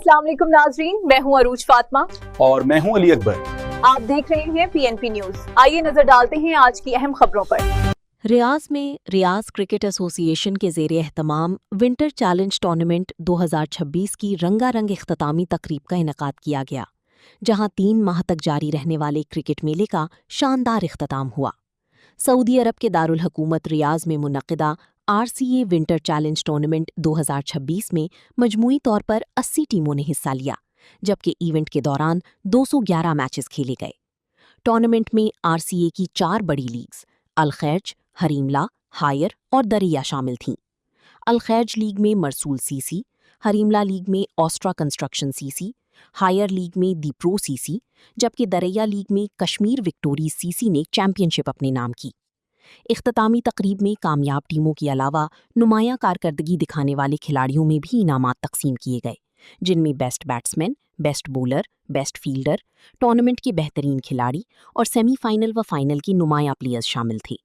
अस्सलाम वालेकुम नाजरीन, मैं हूं अरूज फातिमा और मैं हूं अली अकबर। आप देख रहे हैं पीएनपी न्यूज। आइए नजर डालते हैं आज की अहम खबरों पर। रियाज में रियाज क्रिकेट एसोसिएशन के ज़ेरे एहतमाम विंटर चैलेंज टूर्नामेंट 2026 की रंगारंग इख्तितामी तकरीब का इनेकाद किया गया, जहां 3 माह तक जारी रहने वाले क्रिकेट मेले का शानदार इख्तिताम हुआ। सऊदी अरब के दारुल हुकूमत रियाज में मुनक्किदा RCA विंटर चैलेंज टूर्नामेंट 2026 में मजमूई तौर पर 80 टीमों ने हिस्सा लिया, जबकि इवेंट के दौरान 211 मैचेस खेले गए। टूर्नामेंट में RCA की 4 बड़ी लीग्स अल खैज, हरीमला, हायर और दरिया शामिल थीं। अल खैज लीग में मरसूल सीसी, हरीमला लीग में ऑस्ट्रा कंस्ट्रक्शन सीसी, हायर लीग में दी प्रो सीसी, जबकि दरिया लीग में कश्मीर विक्टोरी सीसी ने चैंपियनशिप अपने नाम की। इख्तितामी तकरीब में कामयाब टीमों के अलावा नुमायां कारकर्दगी दिखाने वाले खिलाड़ियों में भी इनामात तकसीम किए गए, जिनमें best batsman, best bowler, best fielder, tournament के बेहतरीन खिलाड़ी और सेमीफाइनल व फाइनल के नुमायां प्लेयर्स शामिल थे।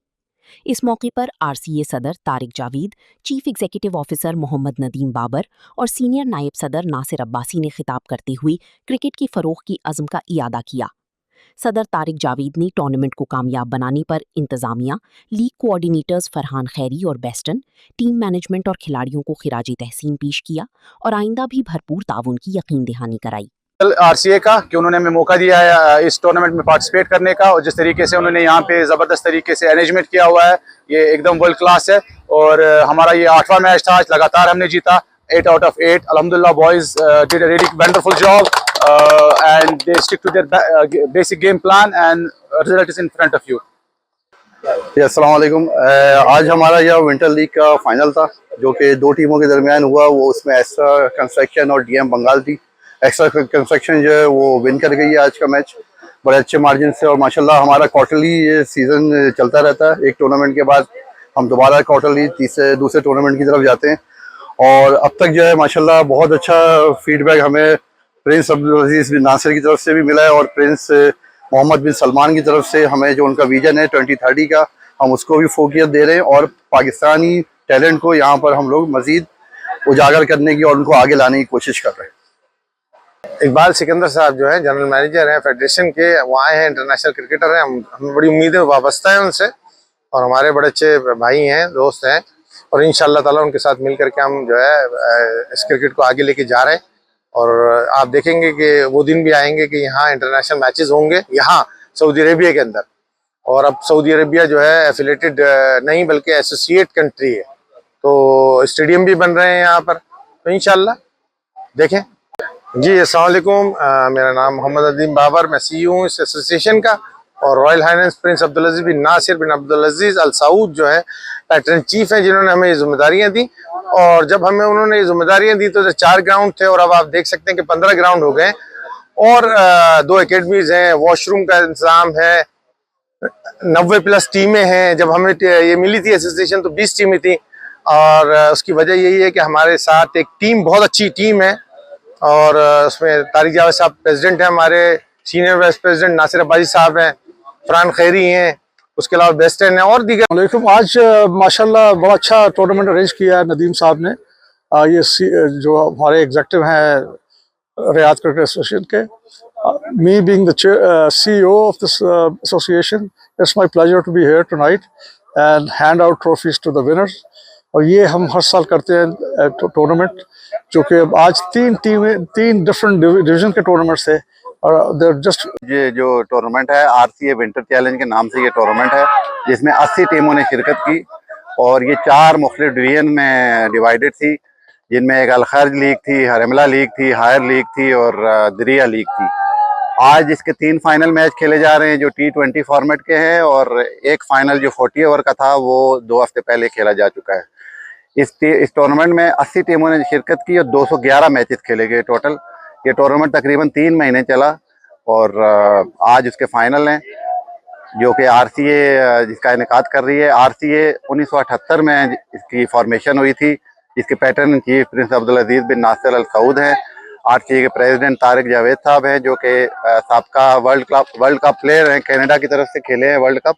इस मौके पर RCA सदर Tariq Javed, chief executive officer Mohammad Nadeem Babar और सीनियर नायब सदर नासिर अब्बासी ने खिताब करते हुए क्रिकेट की फरोग की अज़्म का इयादा किया। सदर तारिक जावीद ने टूर्नामेंट को कामयाब बनाने पर इंतजामिया, लीग कोऑर्डिनेटर्स फरहान खैरी और बेस्टन, टीम मैनेजमेंट और खिलाड़ियों को खिराजी तहसीन पेश किया और आइंदा भी भरपूर ताउन की यकीन दहानी कराई। RCA का कि उन्होंने हमें मौका दिया है इस टूर्नामेंट में पार्टिसिपेट करने का, और जिस तरीके से उन्होंने यहाँ पे ज़बरदस्त तरीके से अरेंजमेंट किया हुआ है, ये एकदम वर्ल्ड क्लास है। और हमारा ये 8वां मैच था, लगातार हमने जीता 8 out of 8। अल्हम्दुलिल्लाह boys did a really wonderful job and they stick to their basic game plan and result is in front of you. अस्सलाम वालेकुम। आज हमारा यह विंटर लीग का फाइनल था, जो कि 2 टीमों के दरमियान हुआ। वो उसमें एक्स्ट्रा कंस्ट्रक्शन और DM बंगाल थी। एक्स्ट्रा कंस्ट्रक्शन जो है वो विन कर गई है आज का मैच बड़े अच्छे मार्जिन से। और माशाल्लाह हमारा क्वार्टरली ये सीज़न चलता रहता है। एक टूर्नामेंट के बाद हम दोबारा क्वार्टरली दूसरे टूर्नामेंट की तरफ जाते हैं। और अब तक जो है माशाल्लाह बहुत अच्छा फीडबैक हमें प्रिंस अब्दुल अजीज बिन नासिर की तरफ से भी मिला है, और प्रिंस मोहम्मद बिन सलमान की तरफ से हमें जो उनका विजन है 2030 का, हम उसको भी फोकियत दे रहे हैं। और पाकिस्तानी टैलेंट को यहाँ पर हम लोग मज़ीद उजागर करने की और उनको आगे लाने की कोशिश कर रहे हैं। इकबाल सिकंदर साहब जो है जनरल मैनेजर हैं फेडरेशन के, वो आए हैं, इंटरनेशनल क्रिकेटर हैं। हमें बड़ी उम्मीदें वाबस्ता है उनसे, और हमारे बड़े अच्छे भाई हैं, दोस्त हैं, और इंशाअल्लाह ताला उनके साथ मिल करके हम जो है इस क्रिकेट को आगे लेके जा रहे हैं। और आप देखेंगे कि वो दिन भी आएंगे कि यहाँ इंटरनेशनल मैचेस होंगे, यहाँ सऊदी अरेबिया के अंदर। और अब सऊदी अरेबिया जो है एफिलेटेड नहीं बल्कि एसोसिएट कंट्री है, तो स्टेडियम भी बन रहे हैं यहाँ पर, तो इंशाल्लाह देखें। जी अस्सलाम वालेकुम, मेरा नाम मोहम्मद नदीम बाबर, मैं CEO हूँ इस एसोसिएशन का। और रॉयल हाइनेस प्रिंस अब्दुल अजीज बिन नासिर बिन अब्दुल अजीज अल सऊद जो है पैटर्न चीफ हैं, जिन्होंने हमें ये जिम्मेदारियाँ दी। और जब हमें उन्होंने ये जिम्मेदारियाँ दी तो 4 ग्राउंड थे, और अब आप देख सकते हैं कि 15 ग्राउंड हो गए, और 2 एकेडमीज हैं, वॉशरूम का इंतजाम है, 90+ टीमें हैं। जब हमें ये मिली थी एसोसिएशन तो 20 टीमें थी, और उसकी वजह यही है कि हमारे साथ एक टीम, बहुत अच्छी टीम है, और उसमें तारिक जावेद साहब प्रेसिडेंट हैं, हमारे senior vice president Nasir Abbasi साहब हैं, फरहान खैरी हैं, उसके अलावा बेस्टन है और दीगर। आज माशाल्लाह बड़ा अच्छा टूर्नामेंट अरेंज किया है नदीम साहब ने। ये जो हमारे एग्जेक्टिव हैं रियाद क्रिकेट एसोसिएशन के, me being the CEO of this association, it's my pleasure to be here tonight and hand out trophies to the winners. और ये हम हर साल करते हैं टूर्नामेंट, जो कि आज 3 डिफरेंट डिवीजन के टूर्नामेंट्स थे। और जस्ट ये जो टूर्नामेंट है RCA विंटर चैलेंज के नाम से ये टूर्नामेंट है, जिसमें 80 टीमों ने शिरकत की, और ये 4 मुख्तलिफ डिवीजन में डिवाइडेड थी, जिनमें एक अल खैज लीग थी, हरमला लीग थी, हायर लीग थी और दरिया लीग थी। आज इसके 3 फाइनल मैच खेले जा रहे हैं जो T20 फॉर्मेट के हैं, और एक फाइनल जो 40 ओवर का था वो 2 हफ्ते पहले खेला जा चुका है। इस टूर्नामेंट में 80 टीमों ने शिरकत की और 211 मैचेस खेले गए टोटल। ये टूर्नामेंट तकरीबन 3 महीने चला, और आज उसके फाइनल हैं, जो कि RCA जिसका इनेकाद कर रही है। RCA 1978 में इसकी फॉर्मेशन हुई थी, जिसके पैटर्न चीफ प्रिंस अब्दुल अजीज बिन नासिर अल सऊद हैं। RCA के प्रेसिडेंट तारिक जावेद साहब हैं, जो कि साबका वर्ल्ड कप प्लेयर हैं, कनाडा की तरफ से खेले हैं वर्ल्ड कप।